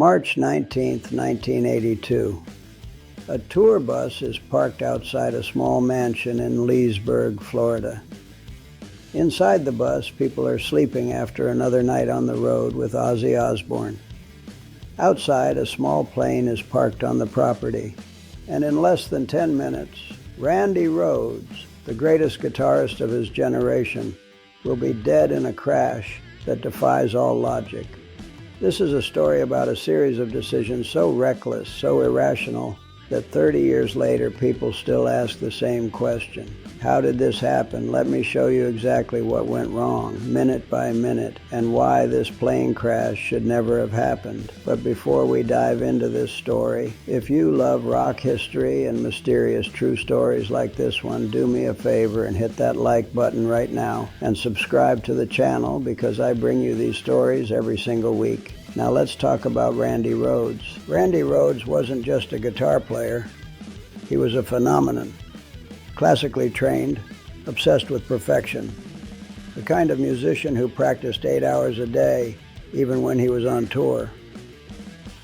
March 19th, 1982. A tour bus is parked outside a small mansion in Leesburg, Florida. Inside the bus, people are sleeping after another night on the road with Ozzy Osbourne. Outside, a small plane is parked on the property, and in less than 10 minutes, Randy Rhoads, the greatest guitarist of his generation, will be dead in a crash that defies all logic. This is a story about a series of decisions so reckless, so irrational, that 30 years later people still ask the same question. How did this happen? Let me show you exactly what went wrong, minute by minute, and why this plane crash should never have happened. But before we dive into this story, if you love rock history and mysterious true stories like this one, do me a favor and hit that like button right now and subscribe to the channel, because I bring you these stories every single week. Now let's talk about Randy Rhoads. Randy Rhoads wasn't just a guitar player. He was a phenomenon. Classically trained, obsessed with perfection. The kind of musician who practiced 8 hours a day, even when he was on tour.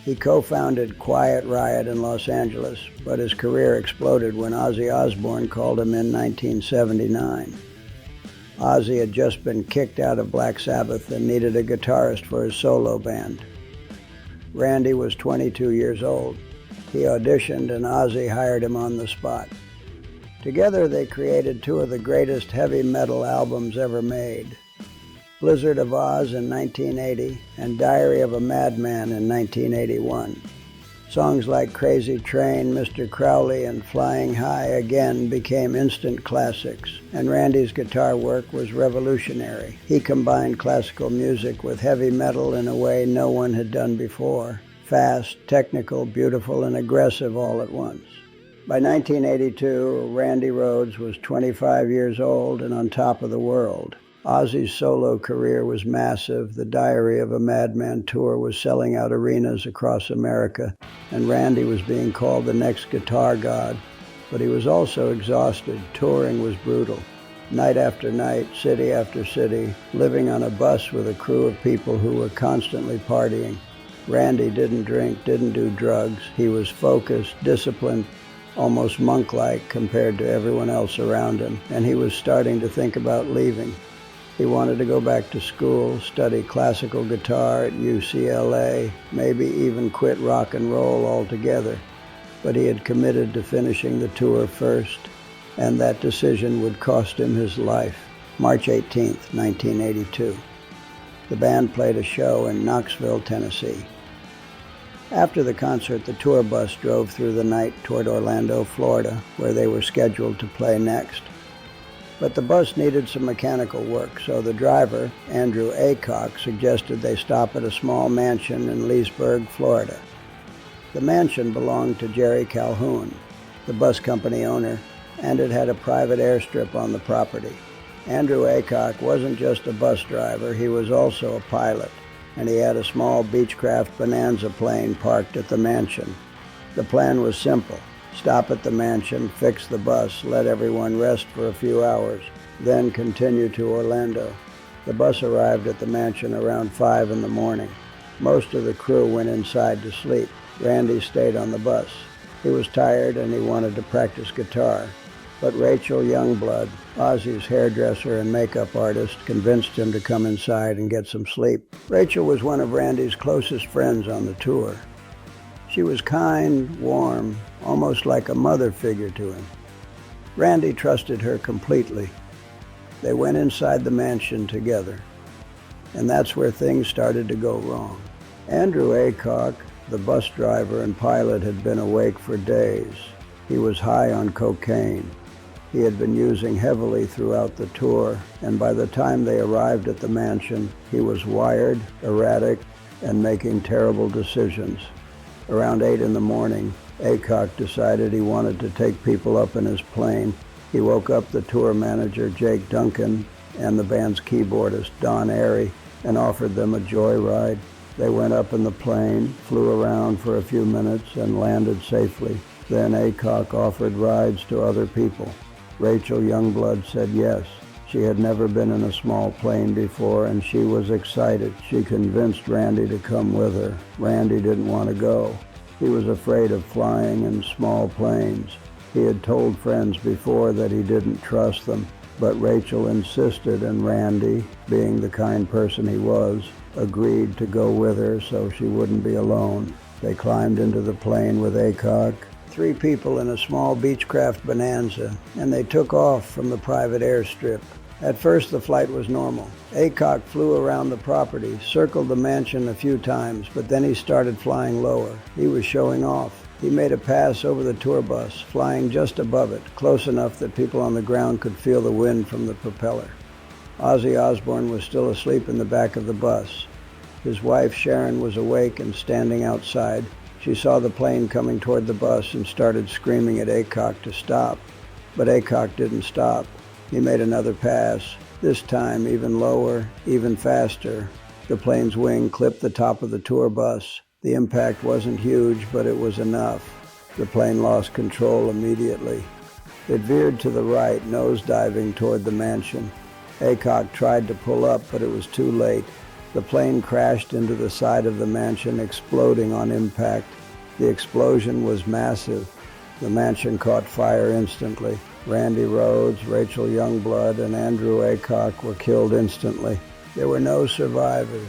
He co-founded Quiet Riot in Los Angeles, but his career exploded when Ozzy Osbourne called him in 1979. Ozzy had just been kicked out of Black Sabbath and needed a guitarist for his solo band. Randy was 22 years old. He auditioned and Ozzy hired him on the spot. Together they created two of the greatest heavy metal albums ever made, Blizzard of Oz in 1980 and Diary of a Madman in 1981. Songs like Crazy Train, Mr. Crowley, and Flying High Again became instant classics, and Randy's guitar work was revolutionary. He combined classical music with heavy metal in a way no one had done before. Fast, technical, beautiful, and aggressive all at once. By 1982, Randy Rhoads was 25 years old and on top of the world. Ozzy's solo career was massive. The Diary of a Madman tour was selling out arenas across America, and Randy was being called the next guitar god. But he was also exhausted. Touring was brutal. Night after night, city after city, living on a bus with a crew of people who were constantly partying. Randy didn't drink, didn't do drugs. He was focused, disciplined, almost monk-like compared to everyone else around him, and he was starting to think about leaving. He wanted to go back to school, study classical guitar at UCLA, maybe even quit rock and roll altogether. But he had committed to finishing the tour first, and that decision would cost him his life. March 18th, 1982. The band played a show in Knoxville, Tennessee. After the concert, the tour bus drove through the night toward Orlando, Florida, where they were scheduled to play next. But the bus needed some mechanical work, so the driver, Andrew Aycock, suggested they stop at a small mansion in Leesburg, Florida. The mansion belonged to Jerry Calhoun, the bus company owner, and it had a private airstrip on the property. Andrew Aycock wasn't just a bus driver, he was also a pilot, and he had a small Beechcraft Bonanza plane parked at the mansion. The plan was simple. Stop at the mansion, fix the bus, let everyone rest for a few hours, then continue to Orlando. The bus arrived at the mansion around 5 in the morning. Most of the crew went inside to sleep. Randy stayed on the bus. He was tired and he wanted to practice guitar. But Rachel Youngblood, Ozzy's hairdresser and makeup artist, convinced him to come inside and get some sleep. Rachel was one of Randy's closest friends on the tour. She was kind, warm, almost like a mother figure to him. Randy trusted her completely. They went inside the mansion together, and that's where things started to go wrong. Andrew Aycock, the bus driver and pilot, had been awake for days. He was high on cocaine. He had been using heavily throughout the tour, and by the time they arrived at the mansion, he was wired, erratic, and making terrible decisions. Around 8 in the morning, Aycock decided he wanted to take people up in his plane. He woke up the tour manager, Jake Duncan, and the band's keyboardist, Don Airey, and offered them a joyride. They went up in the plane, flew around for a few minutes, and landed safely. Then Aycock offered rides to other people. Rachel Youngblood said yes. She had never been in a small plane before, and she was excited. She convinced Randy to come with her. Randy didn't want to go. He was afraid of flying in small planes. He had told friends before that he didn't trust them, but Rachel insisted, and Randy, being the kind person he was, agreed to go with her so she wouldn't be alone. They climbed into the plane with Aycock, 3 people in a small Beechcraft Bonanza, and they took off from the private airstrip. At first, the flight was normal. Aycock flew around the property, circled the mansion a few times, but then he started flying lower. He was showing off. He made a pass over the tour bus, flying just above it, close enough that people on the ground could feel the wind from the propeller. Ozzy Osbourne was still asleep in the back of the bus. His wife, Sharon, was awake and standing outside. She saw the plane coming toward the bus and started screaming at Aycock to stop. But Aycock didn't stop. He made another pass, this time even lower, even faster. The plane's wing clipped the top of the tour bus. The impact wasn't huge, but it was enough. The plane lost control immediately. It veered to the right, nosediving toward the mansion. Aycock tried to pull up, but it was too late. The plane crashed into the side of the mansion, exploding on impact. The explosion was massive. The mansion caught fire instantly. Randy Rhoads, Rachel Youngblood, and Andrew Aycock were killed instantly. There were no survivors.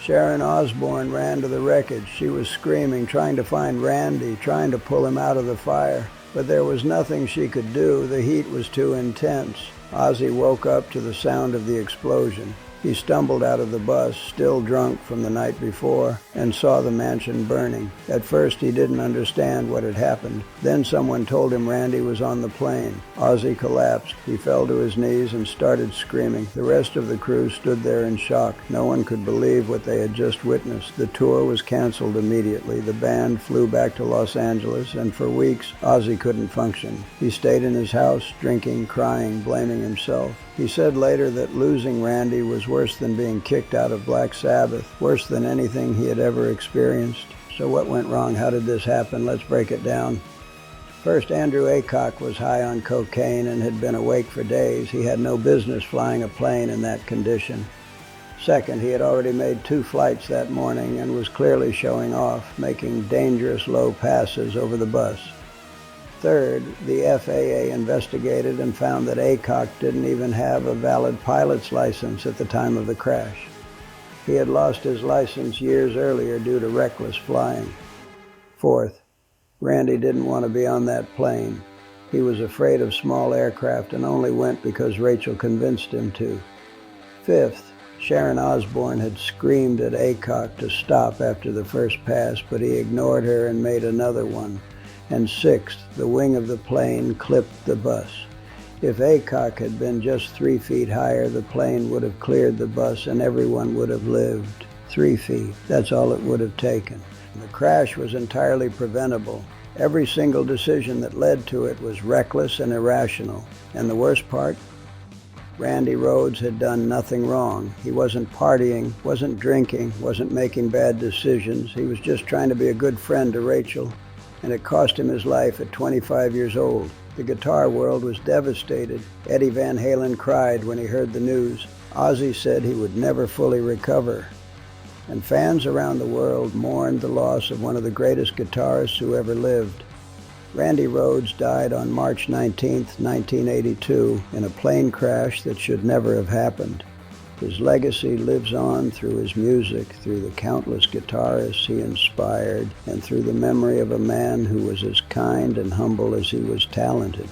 Sharon Osbourne ran to the wreckage. She was screaming, trying to find Randy, trying to pull him out of the fire. But there was nothing she could do. The heat was too intense. Ozzy woke up to the sound of the explosion. He stumbled out of the bus, still drunk from the night before, and saw the mansion burning. At first, he didn't understand what had happened. Then someone told him Randy was on the plane. Ozzy collapsed. He fell to his knees and started screaming. The rest of the crew stood there in shock. No one could believe what they had just witnessed. The tour was canceled immediately. The band flew back to Los Angeles, and for weeks, Ozzy couldn't function. He stayed in his house, drinking, crying, blaming himself. He said later that losing Randy was worse than being kicked out of Black Sabbath, worse than anything he had ever experienced. So what went wrong? How did this happen? Let's break it down. First, Andrew Aycock was high on cocaine and had been awake for days. He had no business flying a plane in that condition. Second, he had already made 2 flights that morning and was clearly showing off, making dangerous low passes over the bus. Third, the FAA investigated and found that Aycock didn't even have a valid pilot's license at the time of the crash. He had lost his license years earlier due to reckless flying. Fourth, Randy didn't want to be on that plane. He was afraid of small aircraft and only went because Rachel convinced him to. Fifth, Sharon Osbourne had screamed at Aycock to stop after the first pass, but he ignored her and made another one. And sixth, the wing of the plane clipped the bus. If Aycock had been just 3 feet higher, the plane would have cleared the bus and everyone would have lived. 3 feet, that's all it would have taken. The crash was entirely preventable. Every single decision that led to it was reckless and irrational. And the worst part? Randy Rhoads had done nothing wrong. He wasn't partying, wasn't drinking, wasn't making bad decisions. He was just trying to be a good friend to Rachel. And it cost him his life at 25 years old. The guitar world was devastated. Eddie Van Halen cried when he heard the news. Ozzy said he would never fully recover. And fans around the world mourned the loss of one of the greatest guitarists who ever lived. Randy Rhoads died on March 19, 1982, in a plane crash that should never have happened. His legacy lives on through his music, through the countless guitarists he inspired, and through the memory of a man who was as kind and humble as he was talented.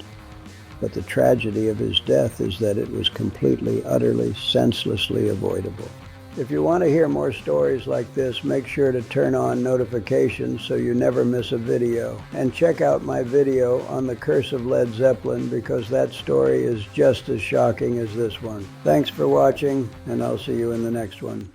But the tragedy of his death is that it was completely, utterly, senselessly avoidable. If you want to hear more stories like this, make sure to turn on notifications so you never miss a video. And check out my video on the curse of Led Zeppelin, because that story is just as shocking as this one. Thanks for watching, and I'll see you in the next one.